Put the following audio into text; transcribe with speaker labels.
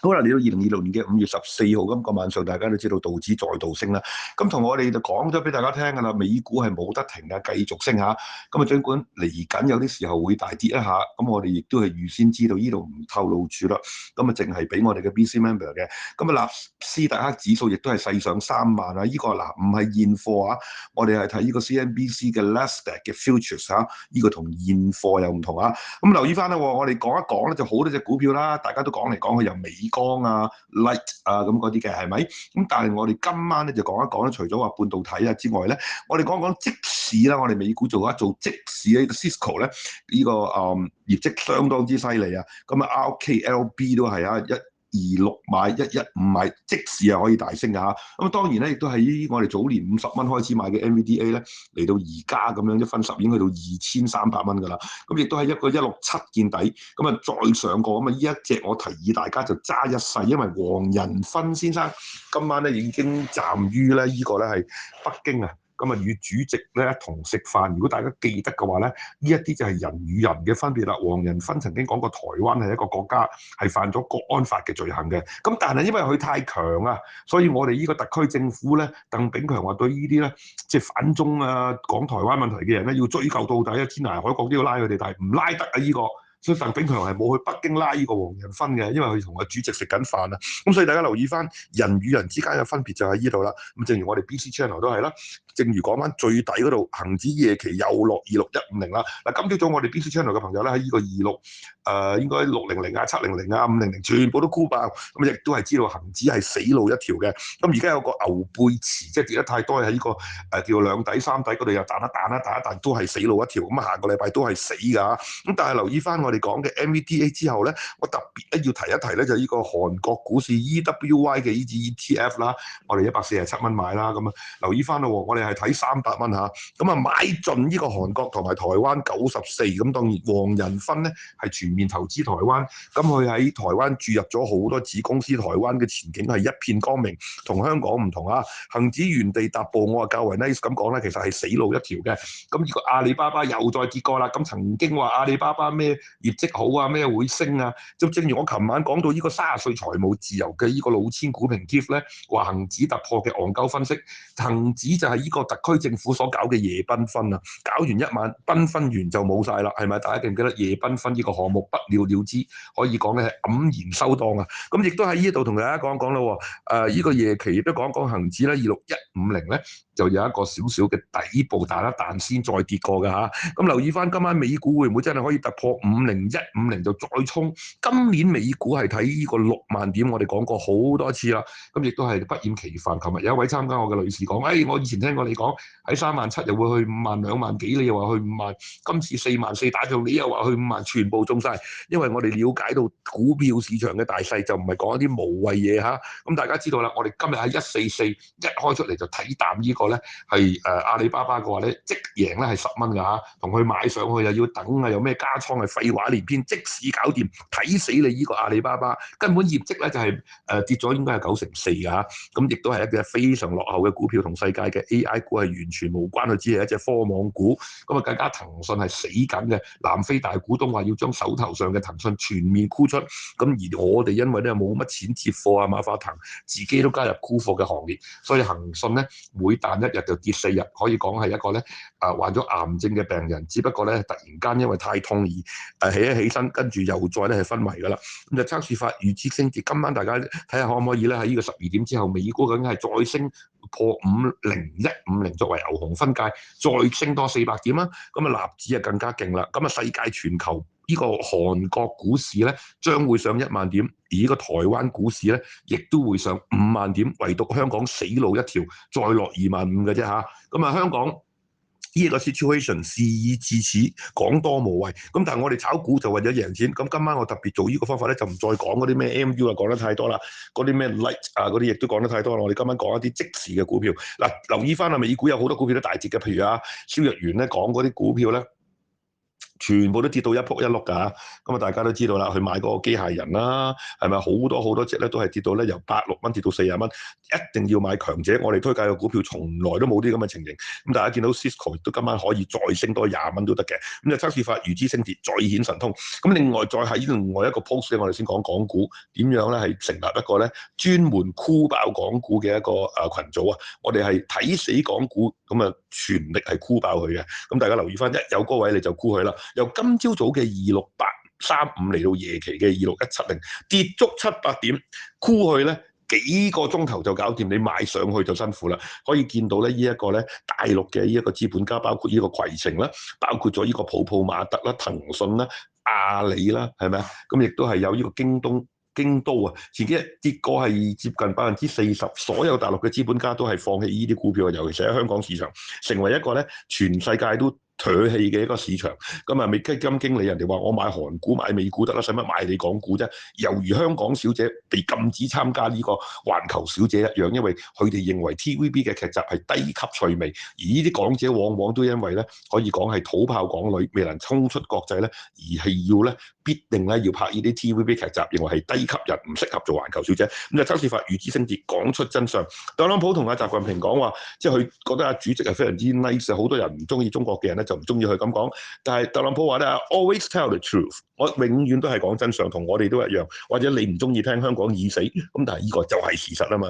Speaker 1: 好啦，嚟到2026年嘅5月14號咁個晚上，大家都知道道指再度升啦。咁同我哋就講咗俾大家聽㗎啦，美股係冇得停嘅，繼續升嚇。咁啊，儘管嚟緊有啲時候會大跌一下，咁我哋亦都係預先知道呢度唔透露住啦。咁啊，淨係俾我哋嘅 BC member 嘅。咁啊，納斯達克指數亦都係勢上3萬啊！呢個嗱唔係現貨啊，我哋係睇呢個 CNBC 嘅 Nasdaq 嘅 futures 嚇，呢個同現貨又唔同啊。咁留意翻啦，我哋講一講咧，就好多隻股票啦，大家都講嚟講去由美光啊、Light 啊咁嗰啲嘅，係咪？咁但係我哋今晚咧就講一講咧，除咗話半導體啊之外咧，我哋講講即市啦，我哋美股做即市呢個 Cisco 咧，呢個業績相當之犀利啊！咁啊 RKLB 都係啊126買115買，即市係可以大升㗎嚇。咁當然咧，亦都係我哋早年50蚊開始買嘅 NVDA 咧，嚟到而家咁樣1分10已經去到2300蚊㗎啦。咁亦都係一個167見底，咁啊再上過咁啊！呢一隻我提議大家就揸一世，因為黃仁勳先生今晚咧已經暫於咧呢個咧係北京啊。咁啊，與主席咧一同食飯。如果大家記得嘅話咧，呢一啲就係人與人嘅分別啦。黃仁勳曾經講過，台灣係一個國家係犯咗國安法嘅罪行嘅。咁但係因為佢太強啊，所以我哋呢個特區政府咧，鄧炳強話對呢啲咧即係反中啊、講台灣問題嘅人咧，要追究到底啊，天涯海角都要拉佢哋，但係唔拉得啊呢個。所以鄧炳強係冇去北京拉呢個黃仁勳嘅，因為佢同個主席食緊飯啊。咁所以大家留意翻人與人之間嘅分別就喺呢度啦。咁正如我哋 BC Channel 都係啦，正如講翻最底嗰度，恆指夜期又落26150啦。嗱，今朝早我哋 BC Channel 嘅朋友咧喺呢個26應該600啊、700啊、500全部都沽爆，咁亦都係知道恆指係死路一條嘅。咁而家有個牛背馳，即係跌得太多喺呢個叫兩底三底嗰度又彈一彈，都係死路一條。咁下個禮拜都係死㗎。咁但係留意翻我哋講嘅 NVDA 之後咧，我特別咧要提一提咧，就係呢個韓國股市 EWY 嘅呢支 ETF 啦，我哋147蚊買啦，咁啊留意翻咯，我哋係睇300蚊嚇，咁啊買盡呢個韓國同埋台灣94，咁當然黃仁勳咧係全面投資台灣，咁佢喺台灣注入咗好多子公司，台灣嘅前景係一片光明，同香港唔同啊，恆指原地踏步，我話較為 nice 咁講咧，其實係死路一條嘅，咁呢個阿里巴巴又再跌過啦，咁曾經話阿里巴巴咩業績好啊，咩會升啊？就正如我琴晚講到呢個30歲財務自由嘅呢個老千股評 Tiff 咧，話恆指突破嘅戇鳩分析，恆指就係呢個特區政府所搞嘅夜繽紛啊！搞完一晚繽紛完就冇晒啦，係咪？大家記唔記得夜繽紛呢個項目不了了之，可以講咧係黯然收檔啊！咁亦都喺呢度同大家講講咯，呢個夜期亦都講講恆指咧26150咧。就有一個少少嘅底部彈一彈先再跌過嘅嚇，咁留意翻今晚美股會唔會真係可以突破50150就再衝？今年美股係睇呢個6萬點，我哋講過好多次啦，咁亦都係不厭其煩。琴日有一位參加我嘅女士講，我以前聽過你講喺37000又會去5萬2萬幾，你又話去5萬，今次44000打中，你又話去5萬，全部中晒。因為我哋了解到股票市場嘅大勢，就唔係講一啲無謂嘢嚇。咁大家知道啦，我哋今日喺144一開出嚟就睇淡呢個咧係阿里巴巴嘅話咧，即贏咧係10蚊㗎嚇，同佢買上去又要等啊，有咩加倉係廢話連篇，即使搞掂，睇死你呢個阿里巴巴，根本業績咧就係跌咗應該係9成4㗎嚇，咁亦都係一隻非常落後嘅股票，同世界嘅 AI 股係完全無關，佢只係一隻科網股，咁啊更加騰訊係死緊嘅，南非大股東話要將手頭上嘅騰訊全面沽出，咁而我哋因為咧冇乜錢接貨啊，馬化騰自己都加入沽貨嘅行列，所以騰訊咧每彈一日就跌4日，可以講係一個咧患咗癌症嘅病人，只不過咧突然間因為太痛而起一起身，跟住又再咧係昏迷㗎啦。咁就測試法預知升跌，今晚大家睇下可唔可以咧喺呢個12點之後，美股究竟係再升破50150作為牛熊分界，再升多400點啦。咁啊納指啊更加勁啦。咁啊世界全球呢個韓國股市咧將會上1萬點，而呢個台灣股市咧亦都會上5萬點，唯獨香港死路一條，再落25000嘅啫嚇。咁啊香港呢個 situation 事已至此，講多無謂。咁但係我哋炒股就為咗贏錢。咁今晚我特別做呢個方法咧，就唔再講嗰啲咩 MU 啊，講得太多啦。嗰啲咩 Light 啊，嗰啲亦都講得太多啦。我哋今晚講一啲即時嘅股票。嗱，留意翻啊，美股有好多股票都大跌嘅，譬如蕭若元咧講嗰啲股票咧。全部都跌到一仆一碌㗎。咁啊，大家都知道啦，去買嗰個機械人啦，係咪好多好多隻咧都係跌到咧由86蚊跌到40蚊，一定要買強者。我哋推介嘅股票從來都冇啲咁嘅情形。咁大家見到 Cisco 都今晚可以再升多20蚊都得嘅。咁就測試法如之升跌，再顯神通。咁另外再喺另外一個 post 咧，我哋先講港股點樣咧係成立一個咧專門箍爆港股嘅一個群組啊！我哋係睇死港股，咁啊全力係箍爆佢嘅。咁大家留意翻，一有高位你就箍佢啦。由今朝早嘅26835嚟到夜期嘅26170，跌足700點，箍佢咧。幾個鐘頭就搞掂，你買上去就辛苦啦。可以見到咧，呢一個咧大陸嘅呢一個資本家，包括呢個攜程啦，包括咗呢個泡泡瑪特啦、騰訊啦、阿里啦，係咪啊？咁亦都係有呢個京都啊，前幾日跌過係接近40%，所有大陸嘅資本家都係放棄呢啲股票，尤其是喺香港市場，成為一個咧全世界都唾棄嘅一個市場。咁啊，基金經理人哋話我買韓股買美股得啦，使乜買你港股啫？猶如香港小姐被禁止參加呢個環球小姐一樣，因為佢哋認為 TVB 嘅劇集係低級趣味，而呢啲港姐往往都因為咧可以講係土炮港女，未能衝出國際咧，而係要咧必定咧要拍呢啲 TVB 劇集，認為係低級人唔適合做環球小姐。咁就測試法如之升跌，講出真相。特朗普同阿習近平講話，即係佢覺得阿主席係非常之 nice， 好多人唔中意中國嘅人咧就唔中意佢咁講。但係特朗普話咧 ，always tell the truth， 我永遠都係講真相，同我哋都一樣。或者你唔中意聽香港已死，咁但係呢個就係事實啊嘛。